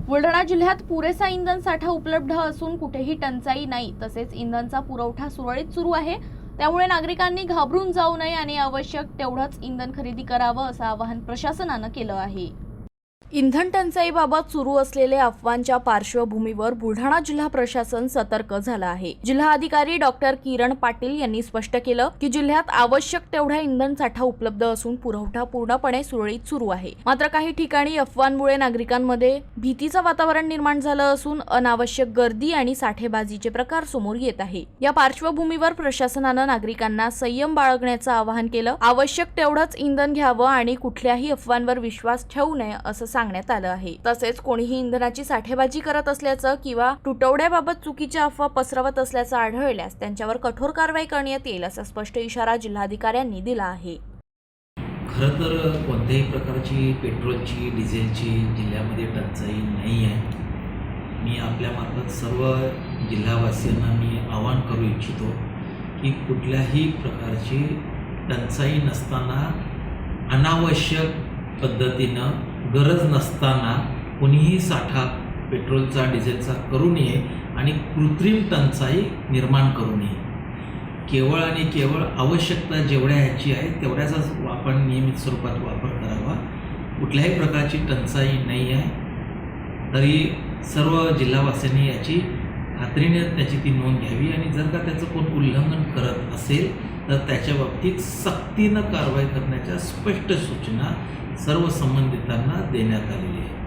बुलढाणा जिल्ह्यात पुरेसा इंधन साठा उपलब्ध असून कुठेही टंचाई नाही, तसेच इंधनचा पुरवठा सुरळीत सुरू आहे। त्यामुळे नागरिकांनी घाबरून जाऊ नये आणि आवश्यक तेवढंच इंधन खरेदी करावं असं आवाहन प्रशासनानं केलं आहे। इंधन टंचाईबाबत सुरू असलेल्या अफवांच्या पार्श्वभूमीवर बुलढाणा जिल्हा प्रशासन सतर्क झालं आहे। जिल्हा अधिकारी डॉक्टर किरण पाटील यांनी स्पष्ट केलं की जिल्ह्यात आवश्यक तेवढा इंधन साठा उपलब्ध असून पुरवठा पूर्णपणे सुरळीत सुरू आहे। मात्र काही ठिकाणी अफवांमुळे नागरिकांमध्ये भीतीचं वातावरण निर्माण झालं असून अनावश्यक गर्दी आणि साठेबाजीचे प्रकार समोर येत आहे। या पार्श्वभूमीवर प्रशासनानं नागरिकांना संयम बाळगण्याचं आवाहन केलं। आवश्यक तेवढंच इंधन घ्यावं आणि कुठल्याही अफवांवर विश्वास ठेवू नये असं सांगण्यात आलं आहे। तसेच कोणीही इंधनाची साठेबाजी करत असल्याचं किंवा तुटवड्याबाबत चुकीच्या अफवा पसरवत असल्याचं आढळल्यास त्यांच्यावर कठोर कारवाई करण्यात येईल असा स्पष्ट इशारा जिल्हाधिकाऱ्यांनी दिला आहे। खरं तर कोणत्याही प्रकारची पेट्रोलची डिझेलची जिल्ह्यामध्ये टंचाई नाही आहे। मी आपल्यामार्फत सर्व जिल्हावासियांना मी आवाहन करू इच्छितो की कुठल्याही प्रकारची टंचाई नसताना अनावश्यक पद्धतीनं गरज नसताना कोणीही साठा पेट्रोलचा डिझेलचा करू नये आणि कृत्रिम टंचाई निर्माण करू नये। केवळ आणि केवळ आवश्यकता जेवढ्या ह्याची आहे तेवढ्याचाच आपण नियमित स्वरूपात वापर करावा। कुठल्याही प्रकारची टंचाई नाही आहे, तरी सर्व जिल्हावासियांनी याची खात्रीने त्याची ती नोंद घ्यावी आणि जर का त्याचं कोण उल्लंघन करत असेल तर त्याच्या बाबतीत सक्तीनं कारवाई करण्याच्या स्पष्ट सूचना सर्व संबंधितांना देण्यात आलेली आहे।